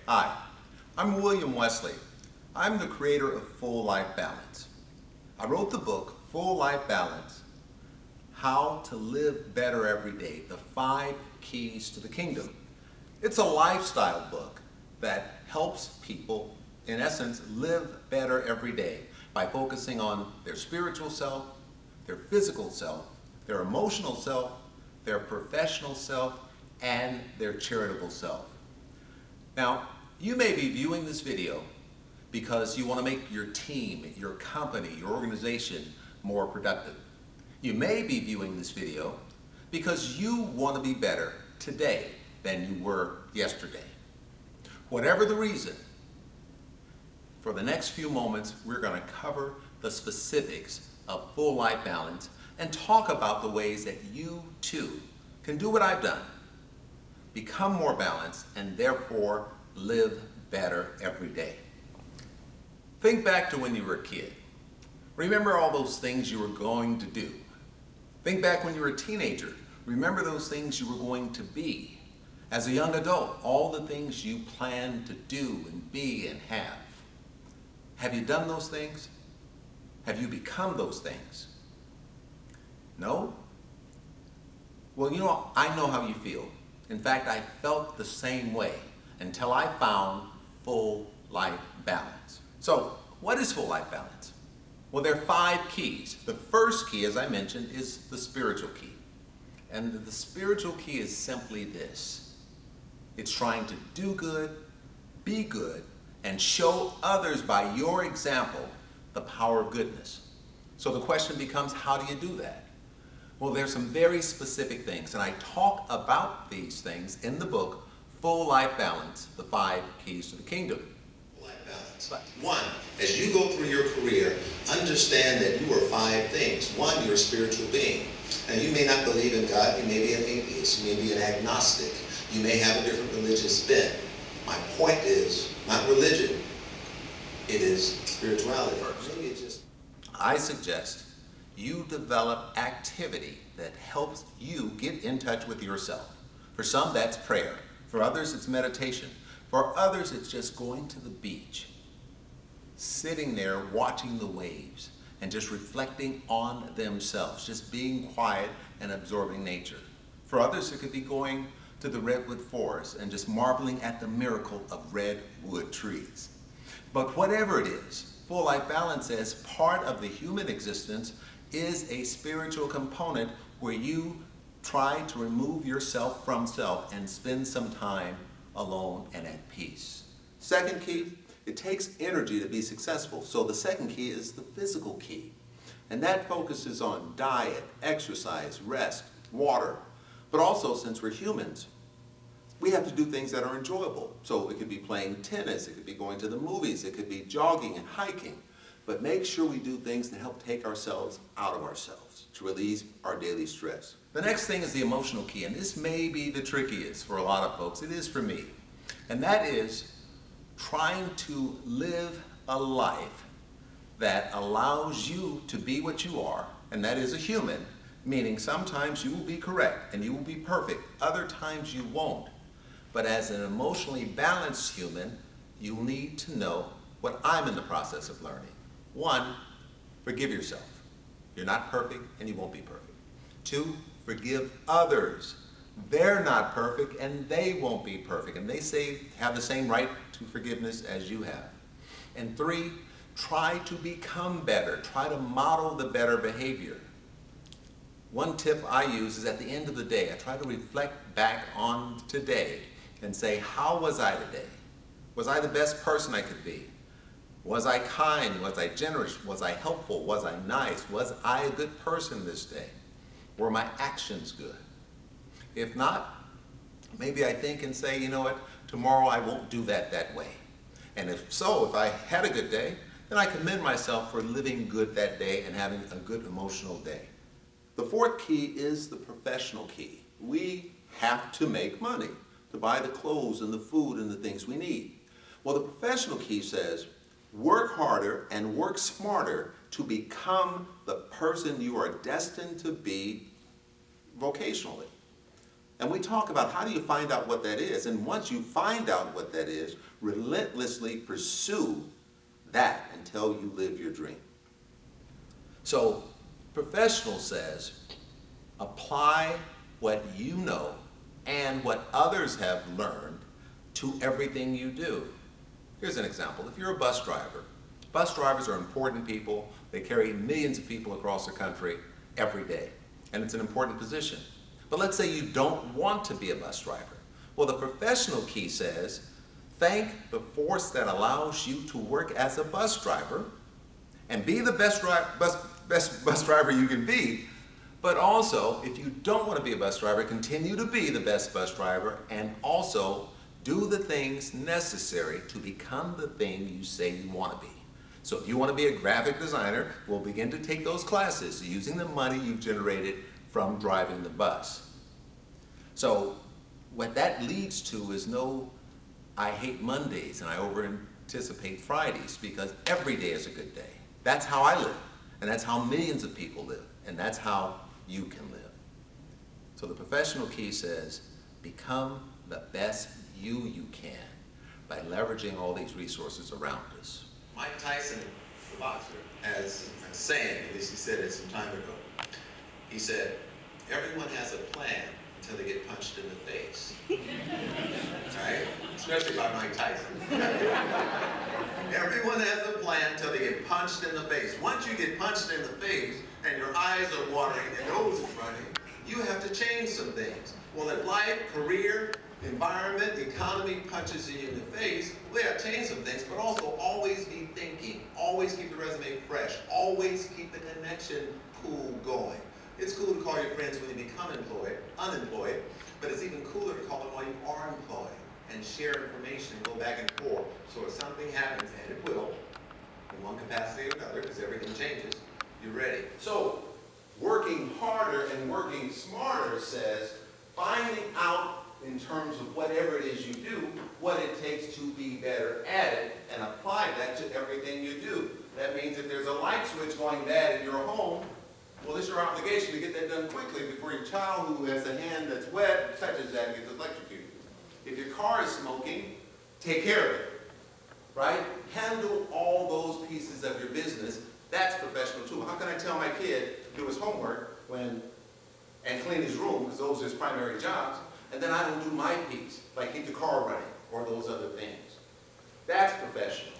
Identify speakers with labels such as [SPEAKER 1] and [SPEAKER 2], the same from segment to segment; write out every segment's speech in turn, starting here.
[SPEAKER 1] Hi, I'm William Wesley. I'm the creator of Full Life Balance. I wrote the book, Full Life Balance, How to Live Better Every Day, the 5 Keys to the Kingdom. It's a lifestyle book that helps people, in essence, live better every day by focusing on their spiritual self, their physical self, their emotional self, their professional self, and their charitable self. Now, you may be viewing this video because you want to make your team, your company, your organization more productive. You may be viewing this video because you want to be better today than you were yesterday. Whatever the reason, for the next few moments, we're going to cover the specifics of full life balance and talk about the ways that you too can do what I've done. Become more balanced and therefore live better every day. Think back to when you were a kid. Remember all those things you were going to do. Think back when you were a teenager. Remember those things you were going to be. As a young adult, all the things you plan to do and be and have. Have you done those things? Have you become those things? No? Well, I know how you feel. In fact, I felt the same way until I found full life balance. So, what is full life balance? Well, there are 5 keys. The first key, as I mentioned, is the spiritual key. And the spiritual key is simply this. It's trying to do good, be good, and show others by your example the power of goodness. So the question becomes, how do you do that? Well, there's some very specific things, and I talk about these things in the book, Full Life Balance, the 5 Keys to the Kingdom.
[SPEAKER 2] Full life balance. 1, as you go through your career, understand that you are 5 things. 1, you're a spiritual being. And you may not believe in God, you may be an atheist, you may be an agnostic, you may have a different religious bent. My point is, not religion, it is spirituality. Maybe it's just...
[SPEAKER 1] I suggest you develop activity that helps you get in touch with yourself. For some, that's prayer. For others, it's meditation. For others, it's just going to the beach, sitting there watching the waves and just reflecting on themselves, just being quiet and absorbing nature. For others, it could be going to the redwood forest and just marveling at the miracle of redwood trees. But whatever it is, full life balance as part of the human existence is a spiritual component where you try to remove yourself from self and spend some time alone and at peace. Second key, it takes energy to be successful. So the second key is the physical key. And that focuses on diet, exercise, rest, water. But also, since we're humans, we have to do things that are enjoyable. So it could be playing tennis, it could be going to the movies, it could be jogging and hiking. But make sure we do things that help take ourselves out of ourselves to release our daily stress. The next thing is the emotional key, and this may be the trickiest for a lot of folks. It is for me. And that is trying to live a life that allows you to be what you are, and that is a human, meaning sometimes you will be correct and you will be perfect. Other times you won't. But as an emotionally balanced human, you'll need to know what I'm in the process of learning. 1, forgive yourself. You're not perfect and you won't be perfect. 2, forgive others. They're not perfect and they won't be perfect. And they have the same right to forgiveness as you have. And 3, try to become better. Try to model the better behavior. One tip I use is at the end of the day, I try to reflect back on today and say, how was I today? Was I the best person I could be? Was I kind? Was I generous? Was I helpful? Was I nice? Was I a good person this day? Were my actions good? If not, maybe I think and say, you know what, tomorrow I won't do that way. And if so, if I had a good day, then I commend myself for living good that day and having a good emotional day. The 4th key is the professional key. We have to make money to buy the clothes and the food and the things we need. Well, the professional key says, work harder and work smarter to become the person you are destined to be vocationally. And we talk about how do you find out what that is. And once you find out what that is, relentlessly pursue that until you live your dream. So, professional says, apply what you know and what others have learned to everything you do. Here's an example. If you're a bus drivers are important people. They carry millions of people across the country every day, and it's an important position. But let's say you don't want to be a bus driver. Well, the professional key says, thank the force that allows you to work as a bus driver and be the best bus driver you can be. But also, if you don't want to be a bus driver, continue to be the best bus driver and also do the things necessary to become the thing you say you want to be. So if you want to be a graphic designer, we'll begin to take those classes using the money you've generated from driving the bus. So what that leads to is no, I hate Mondays and I over-anticipate Fridays, because every day is a good day. That's how I live, and that's how millions of people live, and that's how you can live. So the professional key says, become the best you can by leveraging all these resources around us.
[SPEAKER 2] Mike Tyson, the boxer, has a saying, at least he said it some time ago. He said, everyone has a plan until they get punched in the face. Right? Especially by Mike Tyson. Everyone has a plan until they get punched in the face. Once you get punched in the face and your eyes are watering and your nose is running, you have to change some things. Well, if life, career, environment, the economy punches you in the face, we have to change some things, but also always be thinking. Always keep the resume fresh. Always keep the connection pool going. It's cool to call your friends when you become unemployed, but it's even cooler to call them while you are employed and share information, go back and forth. So if something happens, and it will, in one capacity or another, because everything changes, you're ready.
[SPEAKER 1] So working harder and working smarter says finding out in terms of whatever it is you do, what it takes to be better at it, and apply that to everything you do. That means if there's a light switch going bad in your home, well, it's your obligation to get that done quickly before your child who has a hand that's wet touches that and gets electrocuted. If your car is smoking, take care of it, right? Handle all those pieces of your business. That's professional too. How can I tell my kid to do his homework and clean his room, because those are his primary jobs, and then I don't do my piece, like keep the car running or those other things? That's professional.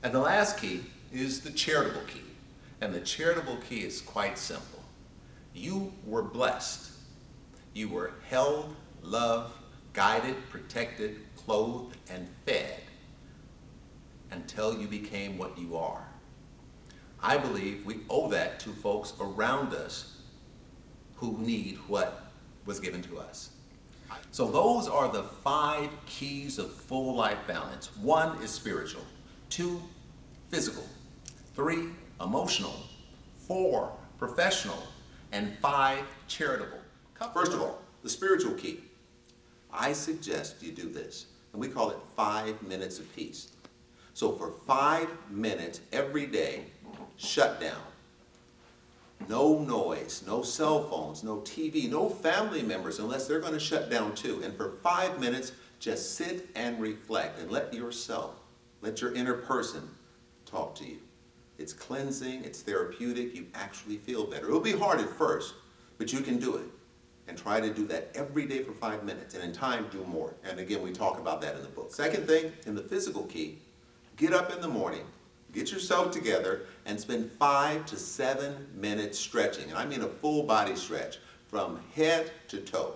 [SPEAKER 1] And the last key is the charitable key. And the charitable key is quite simple. You were blessed. You were held, loved, guided, protected, clothed, and fed until you became what you are. I believe we owe that to folks around us who need what was given to us. So those are the 5 keys of full life balance. 1 is spiritual, 2, physical, 3, emotional, 4, professional, and 5, charitable. First of all, the spiritual key. I suggest you do this, and we call it 5 minutes of peace. So for 5 minutes every day, shut down. No noise, no cell phones, no TV, no family members unless they're going to shut down too. And for 5 minutes, just sit and reflect and let your inner person talk to you. It's cleansing, it's therapeutic, you actually feel better. It'll be hard at first, but you can do it. And try to do that every day for 5 minutes, and in time, do more. And again, we talk about that in the book. Second thing, in the physical key, get up in the morning, get yourself together, and spend 5 to 7 minutes stretching. And I mean a full body stretch from head to toe.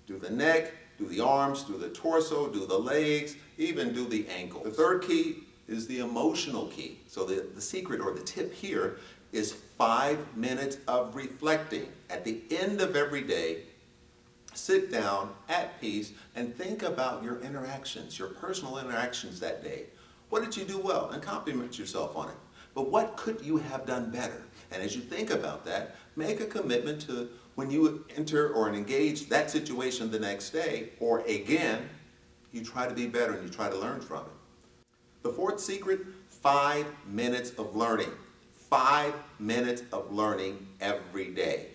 [SPEAKER 1] Do the neck, do the arms, do the torso, do the legs, even do the ankles. The third key is the emotional key. So the secret or the tip here is 5 minutes of reflecting. At the end of every day, sit down at peace and think about your interactions, your personal interactions that day. What did you do well? And compliment yourself on it. But what could you have done better? And as you think about that, make a commitment to when you enter or engage that situation the next day, or again, you try to be better and you try to learn from it. The fourth secret, 5 minutes of learning. 5 minutes of learning every day.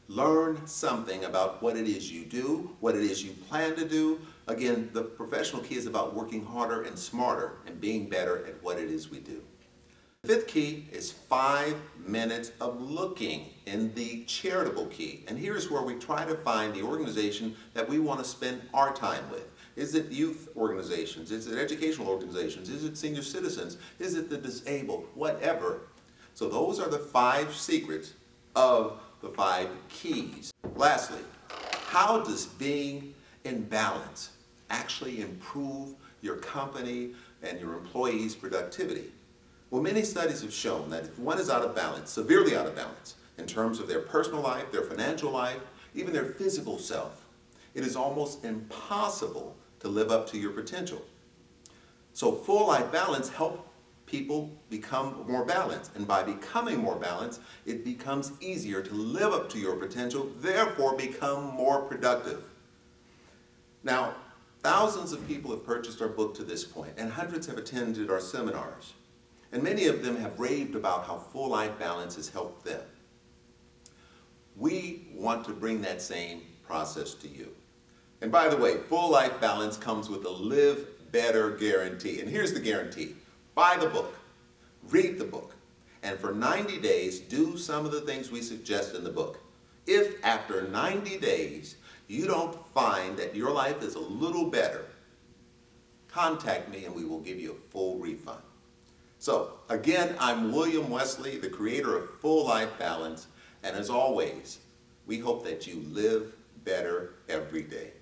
[SPEAKER 1] Learn something about what it is you do, what it is you plan to do. Again, the professional key is about working harder and smarter and being better at what it is we do. The fifth key is 5 minutes of looking in the charitable key. And here's where we try to find the organization that we want to spend our time with. Is it youth organizations? Is it educational organizations? Is it senior citizens? Is it the disabled? Whatever. So those are the 5 secrets of the 5 keys. Lastly, how does being in balance actually improve your company and your employees' productivity? Well, many studies have shown that if one is out of balance, severely out of balance, in terms of their personal life, their financial life, even their physical self, it is almost impossible to live up to your potential. So full life balance helps people become more balanced. And by becoming more balanced, it becomes easier to live up to your potential, therefore become more productive. Now, thousands of people have purchased our book to this point, and hundreds have attended our seminars. And many of them have raved about how full life balance has helped them. We want to bring that same process to you. And by the way, full life balance comes with a Live Better guarantee. And here's the guarantee. Buy the book, read the book, and for 90 days, do some of the things we suggest in the book. If after 90 days, you don't find that your life is a little better, contact me and we will give you a full refund. So, again, I'm William Wesley, the creator of Full Life Balance, and as always, we hope that you live better every day.